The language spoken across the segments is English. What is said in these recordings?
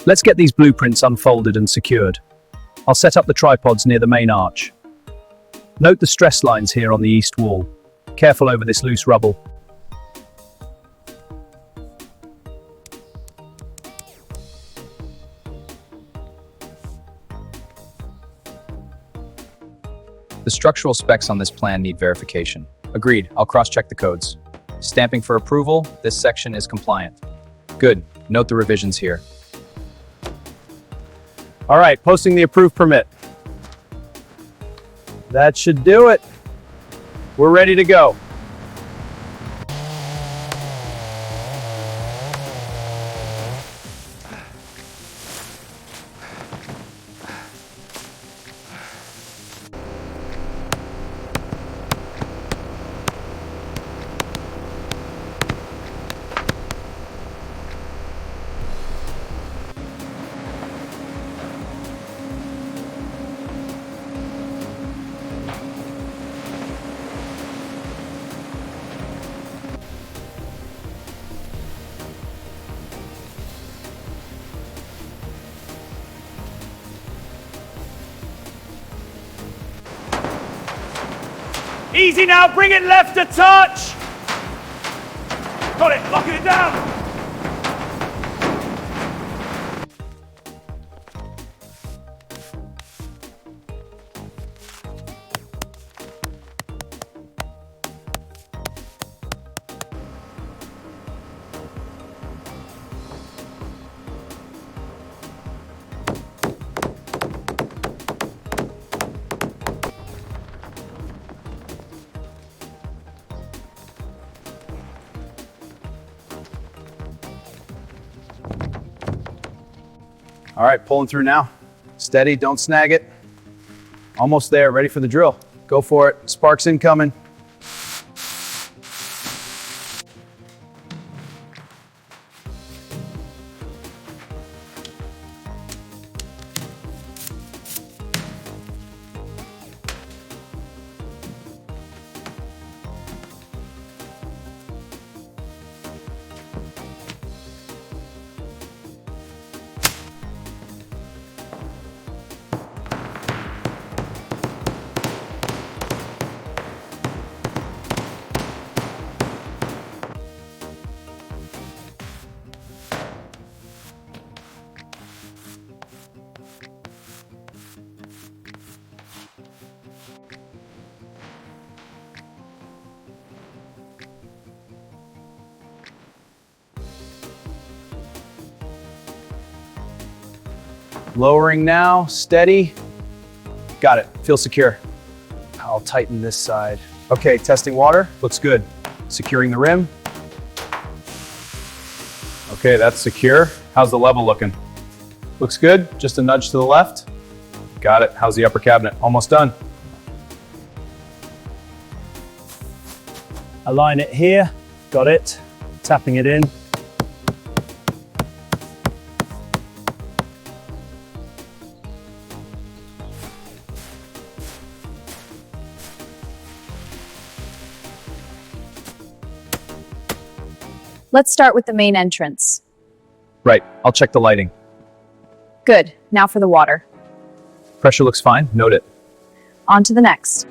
Let's get these blueprints unfolded and secured. I'll set up the tripods near the main arch. Note the stress lines here on the east wall. Careful over this loose rubble. The structural specs on this plan need verification. Agreed, I'll cross-check the codes. Stamping for approval, this section is compliant. Good, note the revisions here. All right, posting the approved permit. That should do it. We're ready to go. Easy now, bring it left a touch. Got it, locking it down. All right, pulling through now. Steady, don't snag it. Almost there, ready for the drill. Go for it, sparks incoming. Lowering now, steady. Got it, feel secure. I'll tighten this side. Okay, testing water, looks good. Securing the rim. Okay, that's secure. How's the level looking? Looks good, just a nudge to the left. Got it, how's the upper cabinet? Almost done. Align it here, got it. Tapping it in. Let's start with the main entrance. Right, I'll check the lighting. Good, now for the water. Pressure looks fine, note it. On to the next.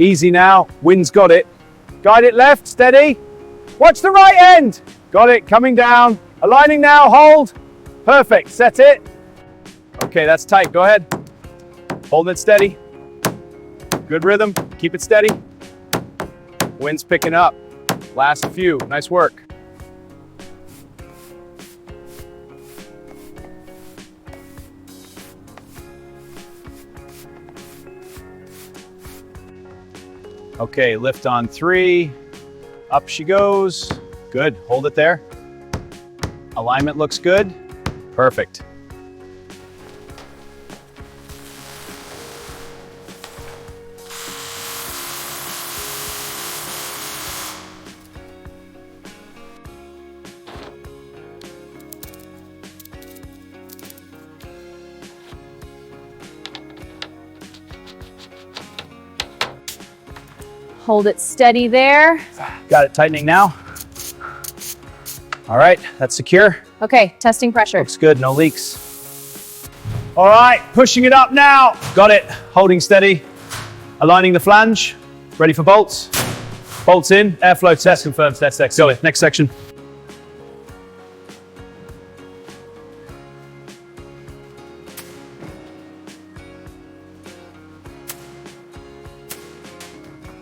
Easy now, wind's got it. Guide it left, steady. Watch the right end. Got it, coming down. Aligning now, hold. Perfect, set it. Okay, that's tight, go ahead. Hold it steady. Good rhythm, keep it steady. Wind's picking up. Last few, nice work. Okay, lift on 3. Up she goes. Good, hold it there. Alignment looks good. Perfect. Hold it steady there. Got it tightening now. All right, that's secure. Okay, testing pressure. Looks good, no leaks. All right, pushing it up now. Got it, holding steady. Aligning the flange. Ready for bolts. Bolts in, airflow test confirmed. That's next. Go it, next section.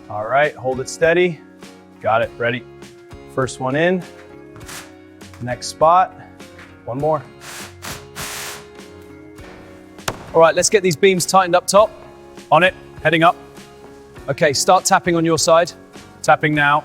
All right, hold it steady. Got it, ready. First one in. Next spot. One more. All right, let's get these beams tightened up top. On it, heading up. Okay, start tapping on your side. Tapping now.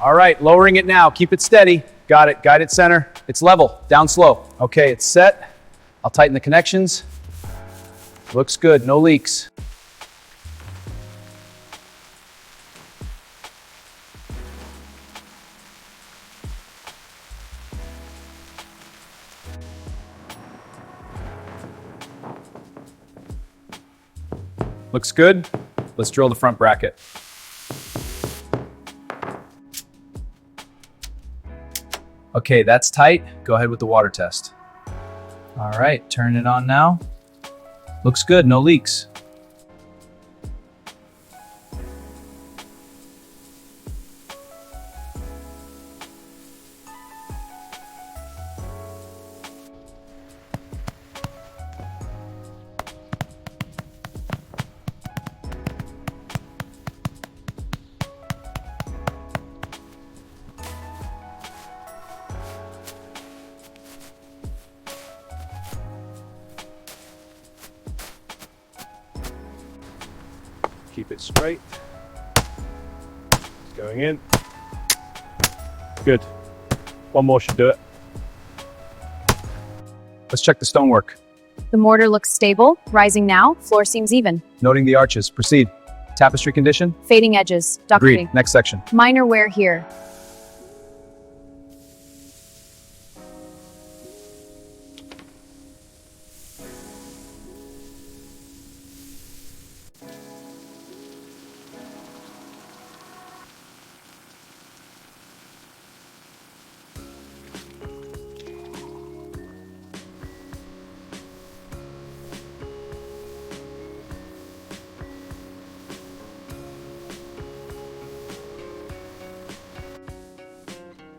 All right, lowering it now. Keep it steady. Got it. Guide it center. It's level. Down slow. Okay, it's set. I'll tighten the connections. Looks good. No leaks. Looks good. Let's drill the front bracket. Okay, that's tight. Go ahead with the water test. All right, turn it on now. Looks good, no leaks. Keep it straight. It's going in. Good. One more should do it. Let's check the stonework. The mortar looks stable, rising now, floor seems even. Noting the arches. Proceed. Tapestry condition. Fading edges, Agreed. doctoring. Next section. Minor wear here.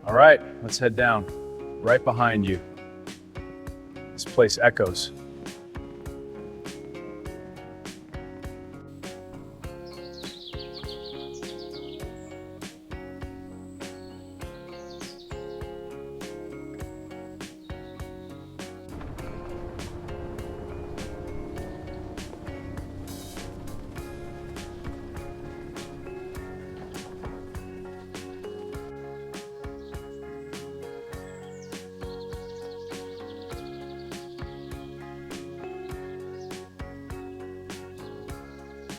All right, let's head down. Right behind you. This place echoes.